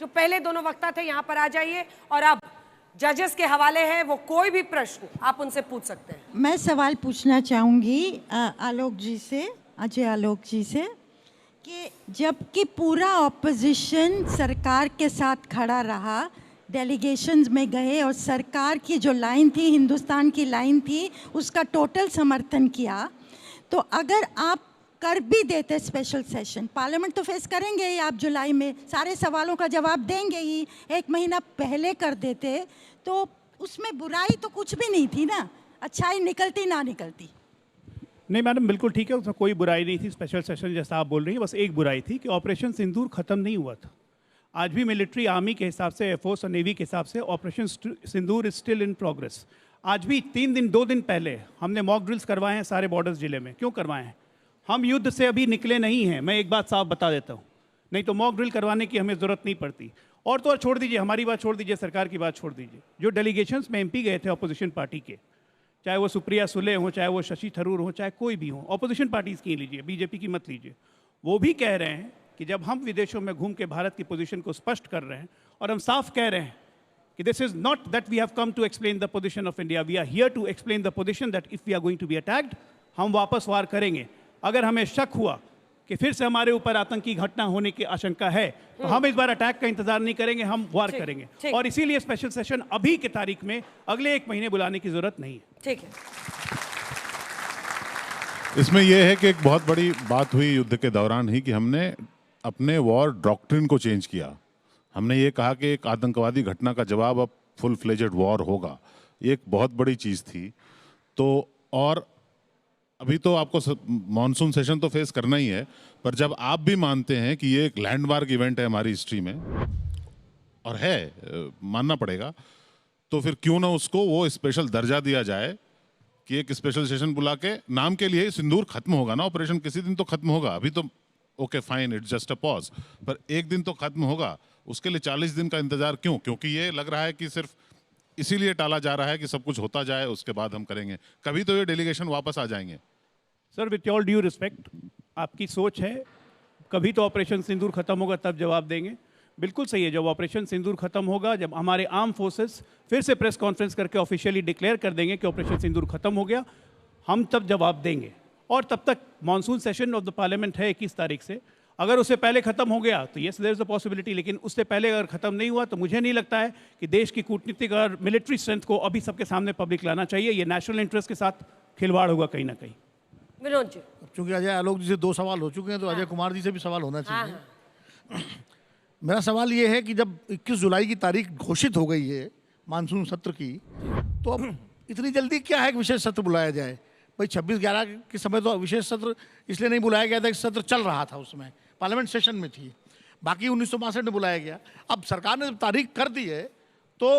जो पहले दोनों वक्ता थे यहाँ पर आ जाइए और अब जजेस के हवाले है, वो कोई भी प्रश्न आप उनसे पूछ सकते हैं। मैं सवाल पूछना चाहूँगी आलोक जी से, अजय आलोक जी से, कि जबकि पूरा ऑपोजिशन सरकार के साथ खड़ा रहा, डेलीगेशंस में गए और सरकार की जो लाइन थी, हिंदुस्तान की लाइन थी, उसका टोटल समर्थन किया, तो अगर आप कर भी देते स्पेशल सेशन, पार्लियामेंट तो फेस करेंगे ही आप जुलाई में, सारे सवालों का जवाब देंगे ही, 1 महीना पहले कर देते तो उसमें बुराई तो कुछ भी नहीं थी ना, अच्छाई निकलती ना निकलती। नहीं मैडम, बिल्कुल ठीक है, उसमें कोई बुराई नहीं थी। स्पेशल सेशन जैसा आप बोल रही हैं, बस एक बुराई थी कि ऑपरेशन सिंदूर खत्म नहीं हुआ था। आज भी मिलिट्री आर्मी के हिसाब से, एयरफोर्स और नेवी के हिसाब से operation Sindoor is still in progress. आज भी 2 दिन पहले हमने मॉक ड्रिल्स करवाए हैं सारे बॉर्डर्स जिले में। क्यों करवाए हैं? हम युद्ध से अभी निकले नहीं हैं। मैं एक बात साफ बता देता हूँ, नहीं तो मॉक ड्रिल करवाने की हमें ज़रूरत नहीं पड़ती। और तो और छोड़ दीजिए, हमारी बात छोड़ दीजिए, सरकार की बात छोड़ दीजिए। जो डेलीगेशंस में एमपी गए थे अपोजिशन पार्टी के, चाहे वो सुप्रिया सुले हों, चाहे वो शशि थरूर हों, चाहे कोई भी हो, अपोजिशन पार्टीज़ की लीजिए, बीजेपी की मत लीजिए, वो भी कह रहे हैं कि जब हम विदेशों में घूम के भारत की पोजीशन को स्पष्ट कर रहे हैं और हम साफ कह रहे हैं कि this is not that we have come to explain the position of India, we are here to explain the position that if we are going to be attacked, हम वापस वार करेंगे। अगर हमें शक हुआ कि फिर से हमारे ऊपर आतंकी घटना होने की आशंका है तो हम इस बार अटैक का इंतजार नहीं करेंगे, हम वार करेंगे। और इसीलिए स्पेशल सेशन अभी की तारीख में अगले 1 महीने बुलाने की जरूरत नहीं है। ठीक है। इसमें यह है कि एक बहुत बड़ी बात हुई युद्ध के दौरान ही कि हमने अपने वॉर डॉक्ट्रिन को चेंज किया। हमने ये कहा कि एक आतंकवादी घटना का जवाब अब फुल फ्लेजेड वॉर होगा। ये एक बहुत बड़ी चीज़ थी। तो और अभी तो आपको मॉनसून सेशन तो फेस करना ही है, पर जब आप भी मानते हैं कि ये एक लैंडमार्क इवेंट है हमारी हिस्ट्री में, और है, मानना पड़ेगा, तो फिर क्यों ना उसको वो स्पेशल दर्जा दिया जाए कि एक स्पेशल सेशन बुला के, नाम के लिए सिंदूर खत्म होगा ना, ऑपरेशन किसी दिन तो खत्म होगा। अभी तो okay fine, it's just a pause, पर एक दिन तो खत्म होगा। उसके लिए 40 दिन का इंतजार क्यों? क्योंकि ये लग रहा है कि सिर्फ इसीलिए टाला जा रहा है कि सब कुछ होता जाए, उसके बाद हम करेंगे। कभी तो ये डेलीगेशन वापस आ जाएंगे। Sir, with all due respect, आपकी सोच है कभी तो ऑपरेशन सिंदूर खत्म होगा तब जवाब देंगे, बिल्कुल सही है। जब ऑपरेशन सिंदूर खत्म होगा, जब हमारे आर्म फोर्सेस फिर से प्रेस कॉन्फ्रेंस करके ऑफिशियली डिक्लेयर कर देंगे कि ऑपरेशन सिंदूर खत्म हो गया, हम तब जवाब देंगे। और तब तक monsoon session of the parliament है 21 तारीख से। अगर उससे पहले खत्म हो गया तो yes, there is a possibility, लेकिन उससे पहले अगर खत्म नहीं हुआ तो मुझे नहीं लगता है कि देश की कूटनीतिक और मिलिट्री स्ट्रेंथ को अभी सबके सामने पब्लिक लाना चाहिए। ये नेशनल इंटरेस्ट के साथ खिलवाड़ होगा कहीं ना कहीं। विनोद जी, चूंकि अजय आलोक जी से 2 सवाल हो चुके हैं तो अजय कुमार जी से भी सवाल होना चाहिए। मेरा सवाल ये है कि जब 21 जुलाई की तारीख घोषित हो गई है मानसून सत्र की, तो अब इतनी जल्दी क्या है कि विशेष सत्र बुलाया जाए? भाई 26/11 के समय तो विशेष सत्र इसलिए नहीं बुलाया गया था कि सत्र चल रहा था, उसमें पार्लियामेंट सेशन में थी। बाकी 1962 में बुलाया गया। अब सरकार ने जब तारीख कर दी है तो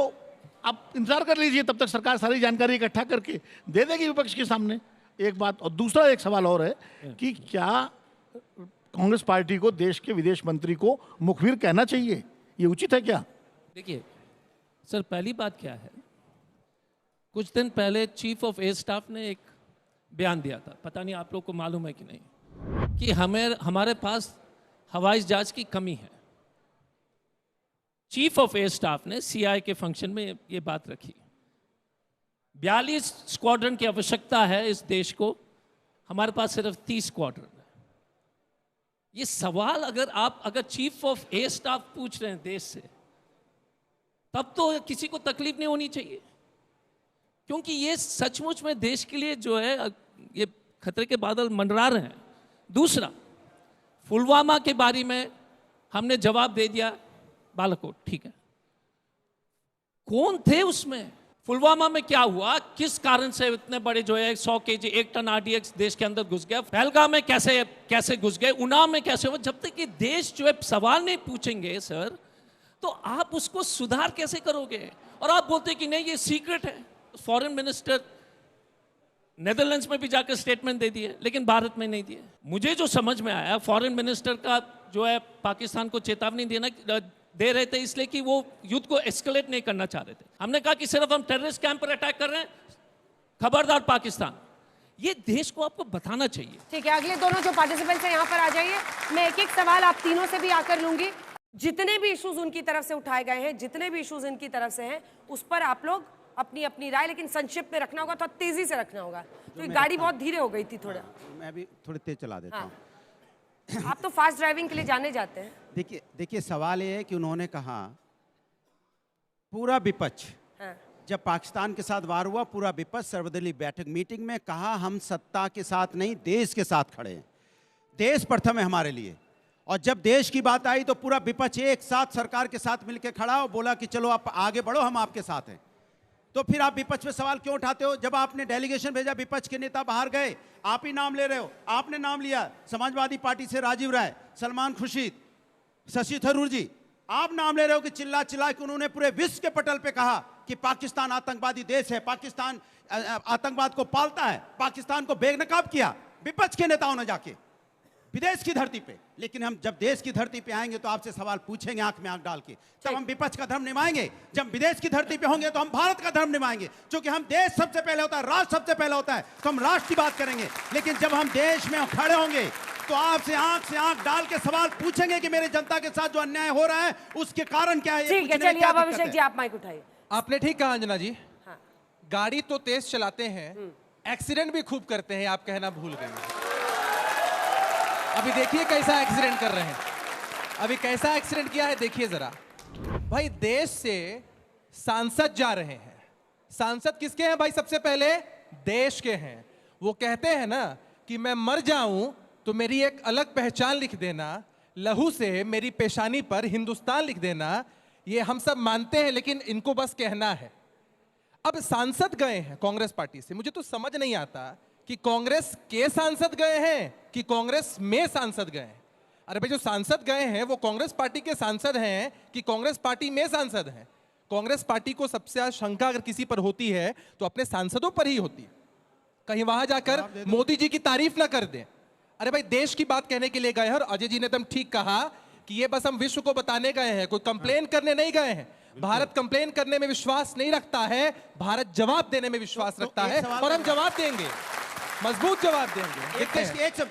आप इंतजार कर लीजिए, तब तक सरकार सारी जानकारी इकट्ठा करके दे देगी विपक्ष के सामने। एक बात। और दूसरा एक सवाल और है कि क्या कांग्रेस पार्टी को देश के विदेश मंत्री को मुखबिर कहना चाहिए? ये उचित है क्या? देखिए सर, पहली बात क्या है, कुछ दिन पहले चीफ ऑफ एयर स्टाफ ने एक बयान दिया था, पता नहीं आप लोग को मालूम है कि नहीं, कि हमारे पास हवाई जहाज की कमी है। चीफ ऑफ एयर स्टाफ ने सीआई के फंक्शन में ये बात रखी। 42 स्क्वाड्रन की आवश्यकता है इस देश को, हमारे पास सिर्फ 30 स्क्वाड्रन है। ये सवाल अगर चीफ ऑफ एयर स्टाफ पूछ रहे हैं देश से, तब तो किसी को तकलीफ नहीं होनी चाहिए, क्योंकि ये सचमुच में देश के लिए जो है ये खतरे के बादल मंडरा रहे हैं। दूसरा, पुलवामा के बारे में हमने जवाब दे दिया, बालाकोट, ठीक है, कौन थे उसमें? पुलवामा में क्या हुआ? किस कारण से इतने बड़े जो है 100 kg 1 टन RDX देश के अंदर घुस गया? पहलगाम में कैसे घुस गए? उन्नाव में कैसे हुआ? जब तक कि देश जो है सवाल नहीं पूछेंगे सर, तो आप उसको सुधार कैसे करोगे? और आप बोलते कि नहीं ये सीक्रेट है। फॉरेन मिनिस्टर नेदरलैंड्स में भी जाकर स्टेटमेंट दे दिए, लेकिन भारत में नहीं दिए। मुझे जो समझ में आया, फॉरेन मिनिस्टर का जो है पाकिस्तान को चेतावनी दे रहे थे इसलिए कि वो युद्ध को एस्केलेट नहीं करना चाह रहे थे। हमने कहा कि सिर्फ हम टेररिस्ट कैंप पर अटैक कर रहे हैं, खबरदार पाकिस्तान। ये देश को आपको बताना चाहिए। ठीक है, अगले दोनों जो पार्टिसिपेंट्स हैं यहाँ पर आ जाइए। मैं एक एक सवाल आप तीनों से भी आकर लूंगी। जितने भी इश्यूज उनकी तरफ से उठाए गए हैं, जितने भी इश्यूज इनकी तरफ से हैं, उस पर आप लोग अपनी अपनी राय, लेकिन संक्षिप्त में रखना होगा, थोड़ा तेजी से रखना होगा, तो गाड़ी बहुत धीरे हो गई थी थोड़ा। मैं भी थोड़ी तेज चला देता हाँ। हूँ। आप तो फास्ट ड्राइविंग के लिए जाने जाते हैं। देखिए सवाल ये है कि उन्होंने कहा पूरा विपक्ष, हाँ। जब पाकिस्तान के साथ वार हुआ पूरा विपक्ष सर्वदलीय बैठक मीटिंग में कहा हम सत्ता के साथ नहीं देश के साथ खड़े हैं, देश प्रथम है हमारे लिए। और जब देश की बात आई तो पूरा विपक्ष एक साथ सरकार के साथ मिलकर खड़ा और बोला कि चलो आप आगे बढ़ो, हम आपके साथ हैं। तो फिर आप विपक्ष पे सवाल क्यों उठाते हो? जब आपने डेलीगेशन भेजा, विपक्ष के नेता बाहर गए, आप ही नाम ले रहे हो। आपने नाम लिया समाजवादी पार्टी से राजीव राय, सलमान खुर्शीद, शशि थरूर जी, आप नाम ले रहे हो कि चिल्ला चिल्ला के उन्होंने पूरे विश्व के पटल पे कहा कि पाकिस्तान आतंकवादी देश है, पाकिस्तान आतंकवाद को पालता है, पाकिस्तान को बेनकाब किया विपक्ष के नेताओं ने जाके विदेश की धरती पे। लेकिन हम जब देश की धरती पे आएंगे तो आपसे सवाल पूछेंगे आंख में आंख डाल के, तब हम विपक्ष का धर्म निभाएंगे। जब विदेश की धरती पे होंगे तो हम भारत का धर्म निभाएंगे, क्योंकि हम देश सबसे पहले होता है, राष्ट्र सबसे पहले होता है, तो हम राष्ट्र की बात करेंगे। लेकिन जब हम देश में खड़े होंगे तो आपसे आंख से आंख डाल के सवाल पूछेंगे कि मेरे जनता के साथ जो अन्याय हो रहा है उसके कारण क्या है। ठीक है, चलिए अब अभिषेक जी आप माइक उठाइए। आपने ठीक कहा अंजना जी। हाँ। गाड़ी तो तेज चलाते हैं, एक्सीडेंट भी खूब करते हैं, आप कहना भूल गए। अभी देखिए कैसा एक्सीडेंट कर रहे हैं, अभी कैसा एक्सीडेंट किया है देखिए जरा। भाई देश से सांसद जा रहे हैं, सांसद किसके हैं भाई? सबसे पहले देश के हैं। वो कहते हैं ना कि मैं मर जाऊं तो मेरी एक अलग पहचान लिख देना, लहू से मेरी पेशानी पर हिंदुस्तान लिख देना। ये हम सब मानते हैं, लेकिन इनको बस कहना है। अब सांसद गए हैं कांग्रेस पार्टी से, मुझे तो समझ नहीं आता कि कांग्रेस के सांसद गए हैं कि कांग्रेस में सांसद गए हैं। अरे भाई जो सांसद गए हैं वो कांग्रेस पार्टी के सांसद हैं कि कांग्रेस पार्टी में सांसद हैं? कांग्रेस पार्टी को सबसे ज्यादा शंका अगर किसी पर होती है तो अपने सांसदों पर ही होती है। कहीं वहां जाकर मोदी जी की तारीफ ना कर दें। अरे भाई देश की बात कहने के लिए गए हैं, और अजय जी ने एकदम ठीक कहा कि ये बस हम विश्व को बताने गए हैं, कोई कंप्लेन करने नहीं गए हैं। भारत कंप्लेन करने में विश्वास नहीं रखता है, भारत जवाब देने में विश्वास रखता है, और हम जवाब देंगे, मजबूत जवाब देंगे।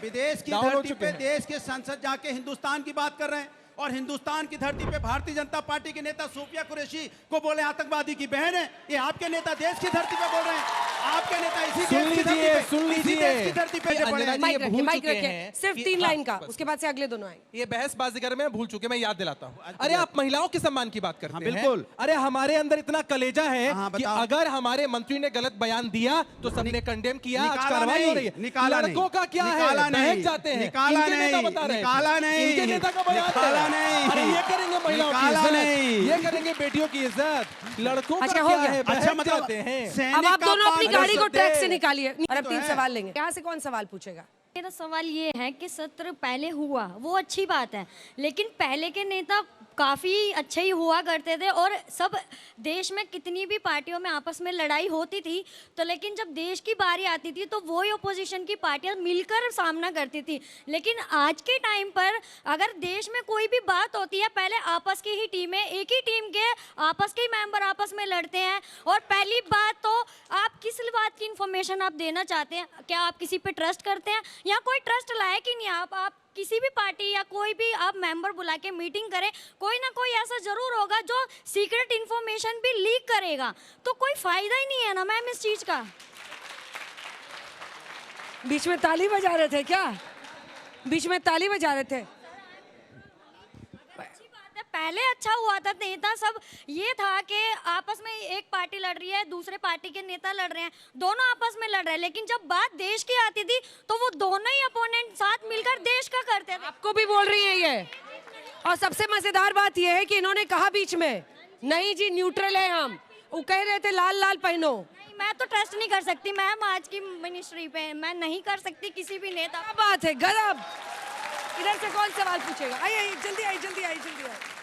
विदेश की धरती पे देश के संसद जाके हिंदुस्तान की बात कर रहे हैं, और हिंदुस्तान की धरती पे भारतीय जनता पार्टी के नेता सूफिया कुरैशी को बोले आतंकवादी की बहन है। ये आपके नेता देश की धरती पे बोल रहे हैं, आपके नेता इसी देश की धरती पे, इसी देश की धरती पे पड़े हैं। माइक रखिए, माइक रखिए, हैं सिर्फ कि- 3 लाइन का, बस। उसके बाद से अगले दोनों आएंगे। ये बहसबाजी कर मैं भूल चुके, मैं याद दिलाता हूँ। अरे आप महिलाओं के सम्मान की बात करते हैं। बिल्कुल। अरे हमारे अंदर इतना कलेजा है हाँ, कि बताओ। अगर हमारे मंत्री ने गलत बयान दिया तो सबने कंडेम किया, आज कार्रवाई हो रही है। निकाला नहीं, लड़कों का क्या है? निकाला नहीं, बहक जाते हैं, निकाला इनके नेता नहीं, बता रहे हैं। निकाला नहीं, इनके नेता का बयान निकाला है। नहीं, अरे ये करेंगे महिलाओं की निकाला इज्जत, नहीं। ये करेंगे बेटियों की इज्जत, लड़कों का अच्छा, हो क्या गया। है? अच्छा बहक मतलब जाते हैं। अब आप दोनों अपनी गाड़ी को ट्रैक से दे। निकालिए और अब 3 है। सवाल लेंगे। यहाँ से कौन सवाल पूछेगा? मेरा सवाल ये है कि सत्र पहले हुआ वो अच्छी बात है, लेकिन पहले के नेता काफ़ी अच्छे ही हुआ करते थे, और सब देश में कितनी भी पार्टियों में आपस में लड़ाई होती थी, तो लेकिन जब देश की बारी आती थी तो वो ही ओपोजिशन की पार्टियां मिलकर सामना करती थी। लेकिन आज के टाइम पर अगर देश में कोई भी बात होती है, पहले आपस की ही टीमें, एक ही टीम के आपस के मेंबर आपस में लड़ते हैं। और पहली बात तो आप किस बात की इंफॉर्मेशन आप देना चाहते हैं? क्या आप किसी पे ट्रस्ट करते हैं, या कोई ट्रस्ट लायक ही नहीं? आप किसी भी पार्टी या कोई भी आप मेंबर बुला के मीटिंग करें, कोई ना कोई ऐसा जरूर होगा जो सीक्रेट इंफॉर्मेशन भी लीक करेगा, तो कोई फायदा ही नहीं है ना मैम इस चीज का। बीच में ताली बजा रहे थे क्या? बीच में ताली बजा रहे थे? अच्छी बात है, पहले अच्छा हुआ था, नेता सब ये था कि आपस में एक पार्टी लड़ रही है, दूसरे पार्टी के नेता लड़ रहे हैं, दोनों आपस में लड़ रहे हैं, लेकिन जब बात देश की आती थी तो वो दोनों ही अपोनेंट साथ मिलकर देश का करते थे। आपको भी बोल रही है ये। और सबसे मजेदार बात ये है कि इन्होंने कहा बीच में, नहीं जी न्यूट्रल है हम, वो कह रहे थे लाल लाल पहनो। नहीं, मैं तो ट्रस्ट नहीं कर सकती मैम, आज की मिनिस्ट्री पे मैं नहीं कर सकती किसी भी नेता। क्या बात है, गजब। इधर से कौन सवाल पूछेगा? आइए जल्दी आइए, जल्दी आइए, जल्दी आइए।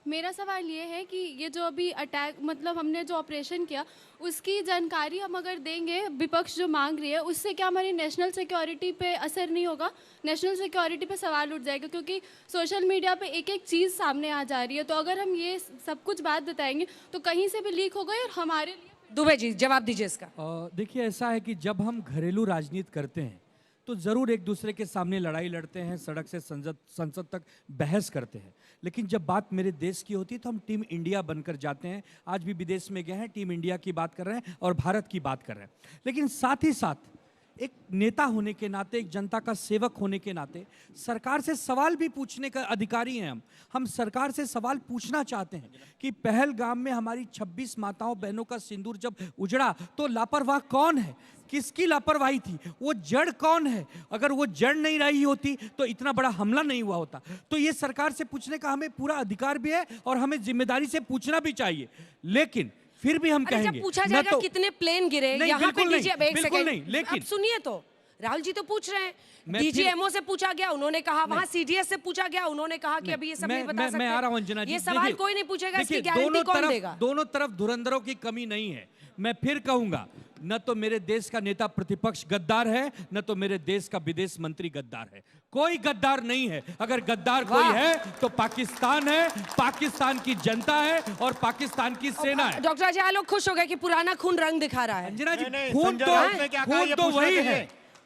मेरा सवाल ये है कि ये जो अभी अटैक, मतलब हमने जो ऑपरेशन किया उसकी जानकारी हम अगर देंगे, विपक्ष जो मांग रही है, उससे क्या हमारी नेशनल सिक्योरिटी पे असर नहीं होगा? नेशनल सिक्योरिटी पे सवाल उठ जाएगा, क्योंकि सोशल मीडिया पे एक एक चीज़ सामने आ जा रही है, तो अगर हम ये सब कुछ बात बताएंगे तो कहीं से भी लीक हो गई और हमारे लिए। दुबे जी जवाब दीजिए इसका। देखिए ऐसा है कि जब हम घरेलू राजनीति करते हैं तो ज़रूर एक दूसरे के सामने लड़ाई लड़ते हैं, सड़क से संसद तक बहस करते हैं, लेकिन जब बात मेरे देश की होती है तो हम टीम इंडिया बनकर जाते हैं। आज भी विदेश में गए हैं, टीम इंडिया की बात कर रहे हैं और भारत की बात कर रहे हैं। लेकिन साथ ही साथ एक नेता होने के नाते, एक जनता का सेवक होने के नाते सरकार से सवाल भी पूछने का अधिकारी हैं हम सरकार से सवाल पूछना चाहते हैं कि पहलगाम में हमारी 26 माताओं बहनों का सिंदूर जब उजड़ा तो लापरवाह कौन है, किसकी लापरवाही थी, वो जड़ कौन है? अगर वो जड़ नहीं रही होती तो इतना बड़ा हमला नहीं हुआ होता। तो ये सरकार से पूछने का हमें पूरा अधिकार भी है और हमें जिम्मेदारी से पूछना भी चाहिए। लेकिन फिर भी हम कहेंगे, जब पूछा जाएगा तो, कितने प्लेन गिरे यहाँ पे डीजे, बिल्कुल नहीं, लेकिन आप सुनिए तो राहुल जी तो पूछ रहे हैं, डीजीएमओ से पूछा गया, उन्होंने कहा, वहां सीडीएस से पूछा गया, उन्होंने कहा कि अभी ये सब नहीं बता सकते। मैं आ रहा हूं अंजना जी, ये सवाल कोई नहीं पूछेगा, इसकी गारंटी कौन देगा? दोनों तरफ धुरंधरों की कमी नहीं है। मैं फिर कहूंगा, न तो मेरे देश का नेता प्रतिपक्ष गद्दार है, न तो मेरे देश का विदेश मंत्री गद्दार है। कोई गद्दार नहीं है। अगर गद्दार कोई है तो पाकिस्तान है, पाकिस्तान की जनता है और पाकिस्तान की सेना है। डॉक्टर अजय आलोक खुश हो गए कि पुराना खून रंग दिखा रहा है। अंजना जी, खून तो वही है,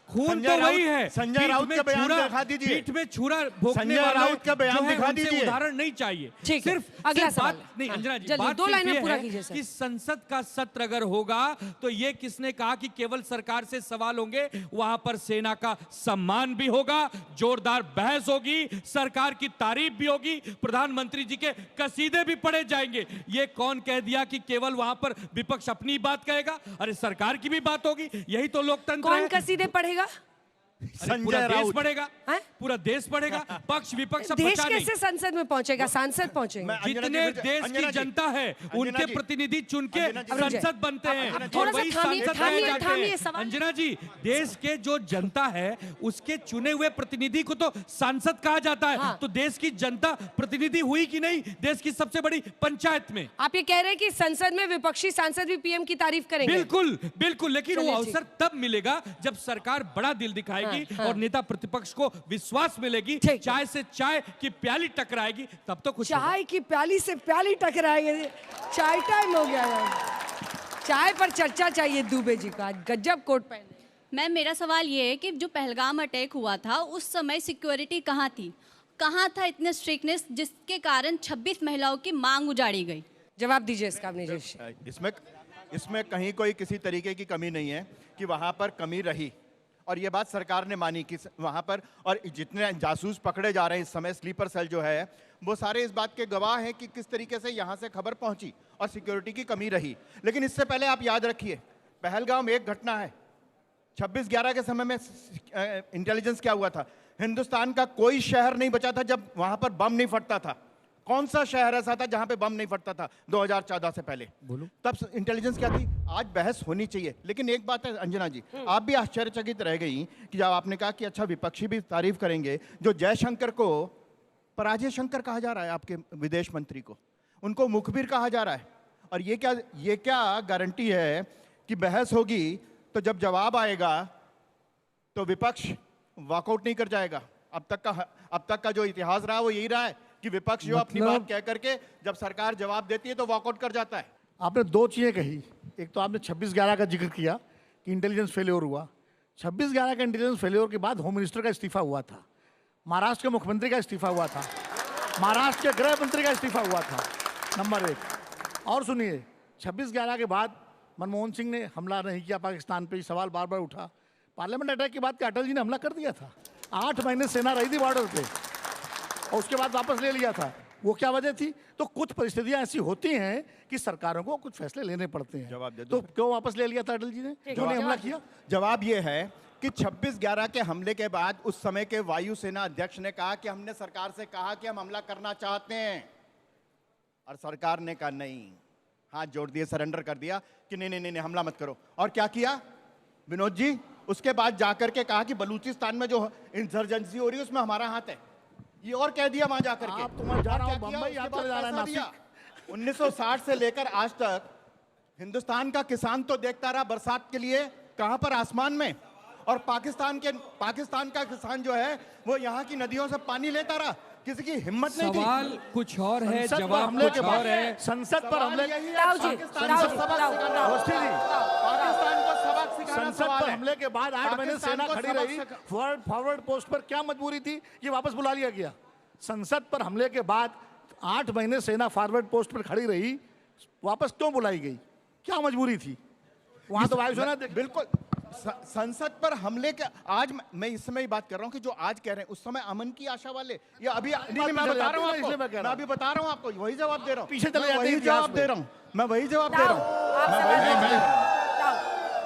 खून तो वही है। संजय राउत का बयान दिखा दीजिए, पीठ में छुरा भोंकने वाला राउत का बयान दिखा दीजिए। उदाहरण नहीं चाहिए, सिर्फ अगला बात नहीं। अंजना जी, बात 2 लाइन में पूरा कीजिए कि संसद का सत्र अगर होगा तो ये किसने कहा कि केवल सरकार से सवाल होंगे? वहां पर सेना का सम्मान भी होगा, जोरदार बहस होगी, सरकार की तारीफ भी होगी, प्रधानमंत्री जी के कसीदे भी पढ़े जाएंगे। ये कौन कह दिया कि केवल वहां पर विपक्ष अपनी बात कहेगा? अरे सरकार की भी बात होगी, यही तो लोकतंत्र है। कौन कसीदे पढ़ेगा? पूरा देश पढ़ेगा, पूरा देश पढ़ेगा, पक्ष विपक्ष सब देश बचा नहीं। कैसे संसद में पहुंचेगा? सांसद पहुंचेंगे। जितने देश की जनता है उनके प्रतिनिधि चुन के संसद बनते हैं और वही सांसद रह जाते हैं। अंजना जी, देश के जो जनता है उसके चुने हुए प्रतिनिधि को तो सांसद कहा जाता है। तो देश की जनता प्रतिनिधि हुई कि नहीं देश की सबसे बड़ी पंचायत में? आप ये कह रहे हैं कि संसद में विपक्षी सांसद भी पीएम की तारीफ करेंगे? बिल्कुल बिल्कुल, लेकिन वो अवसर तब मिलेगा जब सरकार बड़ा दिल दिखाएगी और नेता प्रतिपक्ष को विश्वास मिलेगी। चाय से चाय की प्याली टकराएगी तब तो कुछ चाय की प्याली से प्याली टकराएगी। चाय टाइम हो गया है, चाय पर चर्चा चाहिए दुबे जी का। गजब कोट पहने। मैम, मेरा सवाल ये है कि जो पहलगाम अटैक हुआ था उस समय सिक्योरिटी कहाँ थी? कहाँ था इतने स्ट्रिक्टनेस जिसके कारण 26 महिलाओं की मांग उजाड़ी गई? जवाब दीजिए इसका अपने जी। इसमें कहीं कोई किसी तरीके की कमी नहीं है कि वहां पर कमी रही, और ये बात सरकार ने मानी कि वहां पर, और जितने जासूस पकड़े जा रहे हैं इस समय, स्लीपर सेल जो है, वो सारे इस बात के गवाह हैं कि किस तरीके से यहां से खबर पहुंची और सिक्योरिटी की कमी रही। लेकिन इससे पहले आप याद रखिए, पहलगाम एक घटना है। 26/11 के समय में इंटेलिजेंस क्या हुआ था? हिंदुस्तान का कोई शहर नहीं बचा था जब वहां पर बम नहीं फटता था। कौन सा शहर ऐसा था जहां पे बम नहीं फटता था 2014 से पहले? बोलो, तब इंटेलिजेंस क्या थी? आज बहस होनी चाहिए। लेकिन एक बात है अंजना जी, आप भी आश्चर्यचकित रह गई कि जब आपने कहा कि अच्छा विपक्षी भी तारीफ करेंगे, जो जयशंकर को पराजय शंकर कहा जा रहा है, आपके विदेश मंत्री को, उनको मुखबिर कहा जा रहा है। और ये क्या गारंटी है कि बहस होगी तो जब जवाब आएगा तो विपक्ष वॉकआउट नहीं कर जाएगा? अब तक का जो इतिहास रहा वो यही रहा है कि विपक्ष जो अपनी बात कह करके जब सरकार जवाब देती है तो वॉकआउट कर जाता है। आपने 2 चीजें कही। एक तो आपने 26/11 का जिक्र किया कि इंटेलिजेंस फेल्योर हुआ। 26/11 का इंटेलिजेंस फेल्योर के बाद होम मिनिस्टर का इस्तीफा हुआ था, महाराष्ट्र के मुख्यमंत्री का इस्तीफा हुआ था, महाराष्ट्र के गृह मंत्री का इस्तीफा हुआ था, नंबर 1। और सुनिए, 26/11 के बाद मनमोहन सिंह ने हमला नहीं किया पाकिस्तान पे, सवाल बार बार उठा। पार्लियामेंट अटैक के बाद अटल जी ने हमला कर दिया था। 8 महीने सेना रही थी बॉर्डर पे और उसके बाद वापस ले लिया था। वो क्या वजह थी? तो कुछ परिस्थितियां ऐसी होती हैं कि सरकारों को कुछ फैसले लेने पड़ते हैं। जवाब दे तो क्यों वापस ले लिया था अटल जी ने, क्यों नहीं हमला किया? जवाब ये है कि 26/11 के हमले के बाद उस समय के वायुसेना अध्यक्ष ने कहा कि हमने सरकार से कहा कि हम हमला करना चाहते हैं, और सरकार ने कहा नहीं, हाथ जोड़ दिए, सरेंडर कर दिया कि नहीं हमला मत करो। और क्या किया विनोद जी? उसके बाद जाकर के कहा कि बलूचिस्तान में जो इंसर्जेंसी हो रही है उसमें हमारा हाथ है, ये और कह दिया वहां जाकर के। आप तुम्हारा जा रहा हूं बंबई, आप चले जा रहे हैं नासिक। 1960 से लेकर आज तक हिंदुस्तान का किसान तो देखता रहा बरसात के लिए कहां पर? आसमान में। और पाकिस्तान का किसान जो है वो यहाँ की नदियों से पानी लेता रहा। किसी की हिम्मत नहीं थी। सवाल कुछ और है, जवाब हमले कुछ और है। संसद पर हमले, संसद पर हमले के बाद 8 महीने सेना खड़ी रही। फॉरवर्ड पोस्ट पर क्या मजबूरी थी? ये वापस बुला लिया गया। संसद पर हमले के बाद 8 महीने सेना फॉरवर्ड पोस्ट पर खड़ी रही, वापस क्यों बुलाई गई? क्या मजबूरी थी? वहां तो वायुसेना बिल्कुल संसद पर हमले के आज मैं इस समय ही बात कर रहा हूं कि जो आज कह रहे हैं उस समय अमन की आशा वाले या अभी नहीं, मैं बता रहा हूं आपको, मैं अभी बता रहा हूं आपको, वही जवाब दे रहा हूं, पीछे चले जाते हैं वही जवाब दे रहा हूं, मैं वही जवाब दे रहा हूं।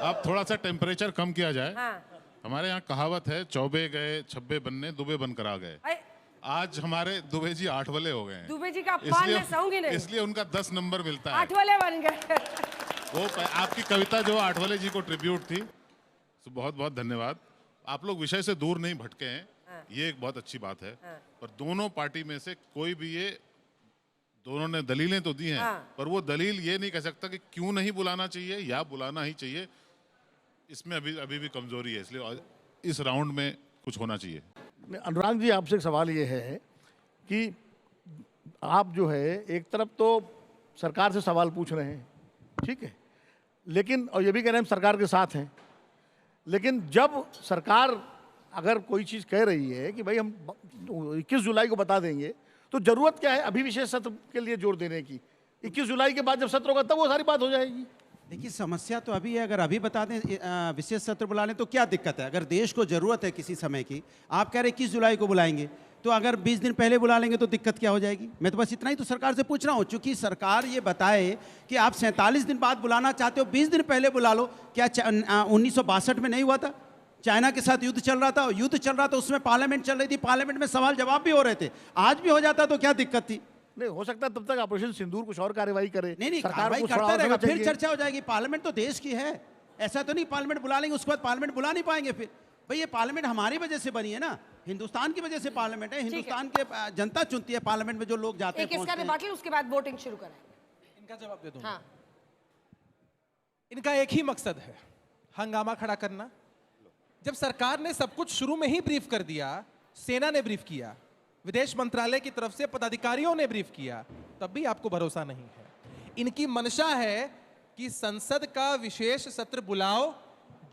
अब थोड़ा सा टेम्परेचर कम किया जाए। हाँ। हमारे यहाँ कहावत है, चौबे गए छब्बे बनने, दुबे बनकर आ गए। आज हमारे दुबे जी 8 वाले हो गए हैं। दुबे जी का पान में सहूंगी नहीं, इसलिए उनका 10 नंबर मिलता है। 8 वाले बन गए। वो आपकी कविता जो 8 वाले जी को ट्रिब्यूट थी, तो बहुत बहुत धन्यवाद। आप लोग विषय से दूर नहीं भटके हैं, ये एक बहुत अच्छी बात है। पर दोनों पार्टी में से कोई भी ये दोनों ने दलीलें तो दी हैं, पर वो दलील ये नहीं कह सकता कि क्यों नहीं बुलाना चाहिए या बुलाना ही चाहिए। इसमें अभी भी कमजोरी है, इसलिए इस राउंड में कुछ होना चाहिए। अनुराग जी, आपसे एक सवाल ये है कि आप जो है एक तरफ तो सरकार से सवाल पूछ रहे हैं, ठीक है, लेकिन और ये भी कह रहे हैं हम सरकार के साथ हैं, लेकिन जब सरकार अगर कोई चीज़ कह रही है कि भाई हम 21 जुलाई को बता देंगे, तो जरूरत क्या है अभी विशेष सत्र के लिए जोर देने की? 21 जुलाई के बाद जब सत्र होगा तब वो सारी बात हो जाएगी। देखिए समस्या तो अभी है, अगर अभी बता दें विशेष सत्र बुला लें तो क्या दिक्कत है? अगर देश को जरूरत है किसी समय की, आप कह रहे 21 जुलाई को बुलाएंगे, तो अगर 20 दिन पहले बुला लेंगे तो दिक्कत क्या हो जाएगी? मैं तो बस इतना ही तो सरकार से पूछ रहा हूँ, चूंकि सरकार ये बताए कि आप 47 दिन बाद बुलाना चाहते हो, 20 दिन पहले बुला लो। क्या 1962 में नहीं हुआ था? चाइना के साथ युद्ध चल रहा था, युद्ध चल रहा था, उसमें पार्लियामेंट चल रही थी, पार्लियामेंट में सवाल जवाब भी हो रहे थे, आज भी हो जाता तो क्या दिक्कत थी? नहीं हो सकता तब तक ऑपरेशन सिंदूर कुछ और कार्रवाई करे। नहीं, सरकार कार्रवाई को करता रहेगा, फिर चाहिए। चर्चा हो जाएगी। पार्लियामेंट तो देश की है, ऐसा तो नहीं पार्लियामेंट बुला लेंगे उसके बाद पार्लियामेंट बुला नहीं पाएंगे। फिर भाई ये पार्लियामेंट हमारी वजह से बनी है ना, हिंदुस्तान की वजह से पार्लियामेंट है, हिंदुस्तान के जनता चुनती है पार्लियामेंट में जो लोग जाते हैं। इसका रिबाटल, उसके बाद वोटिंग शुरू कराएंगे। इनका जवाब दे दूं। हाँ। इनका एक ही मकसद है, हंगामा खड़ा करना। जब सरकार ने सब कुछ शुरू में ही ब्रीफ कर दिया, सेना ने ब्रीफ किया, विदेश मंत्रालय की तरफ से पदाधिकारियों ने ब्रीफ किया, तब भी आपको भरोसा नहीं है। इनकी मंशा है कि संसद का विशेष सत्र बुलाओ,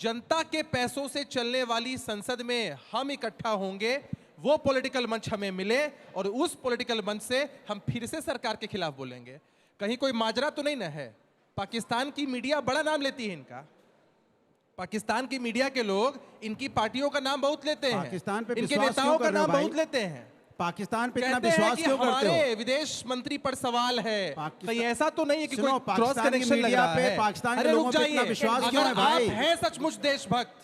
जनता के पैसों से चलने वाली संसद में हम इकट्ठा होंगे, वो पॉलिटिकल मंच हमें मिले और उस पॉलिटिकल मंच से हम फिर से सरकार के खिलाफ बोलेंगे। कहीं कोई माजरा तो नहीं ना है? पाकिस्तान की मीडिया बड़ा नाम लेती है इनका, पाकिस्तान की मीडिया के लोग इनकी पार्टियों का नाम बहुत लेते हैं, पाकिस्तान पे इनके विश्वास नेताओं क्यों का कर रहे हो नाम भाई? बहुत लेते हैं। पाकिस्तान पे इतना कहते हैं विश्वास कि क्यों करते हमारे हो? विदेश मंत्री पर सवाल है, कहीं ऐसा तो नहीं है कि सुनो, कोई क्रॉस पाकिस्तान की कनेक्शन लग मीडिया रहा पे है? पाकिस्तान के अरे लोगों रुक पे इतना जाइए, विश्वास क्यों है अगर भाई? आप हैं सचमुच देशभक्त,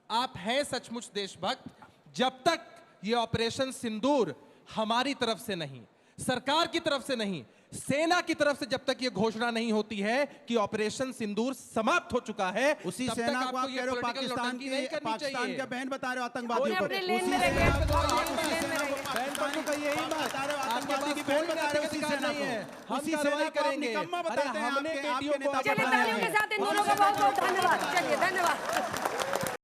आप हैं सचमुच देशभक्त, जब तक ये ऑपरेशन सिंदूर हमारी तरफ से नहीं, सरकार की तरफ से नहीं, सेना की तरफ से जब तक ये घोषणा नहीं होती है कि ऑपरेशन सिंदूर समाप्त हो चुका है, उसी तब तक सेना को आपको आप ये कह रहे हो political पाकिस्तान नौटंकी नहीं की, करनी पाकिस्तान चाहिए। के बहन बता रहे हो आतंकवादियों को। अपने लेन उसी में सेना रहेंगे, को- अपने उसी लेन में सेना को रहेंगे। पाकिस्तान बहन को यही बात बता रहे हो, आपके आतंकवादी पास की बहन कोई बता रहे हो उसी अधिकार सेना नहीं है, को। हम उसी कार्रवाई सेना को आप करेंगे। निकम्मा अरे बताते हैं, हमने आपके बेटियों को नेता चलिए बताते तालियों हैं। के साथ इन दोनों का बहुत बहुत धन्यवाद। चलिए धन्यवाद।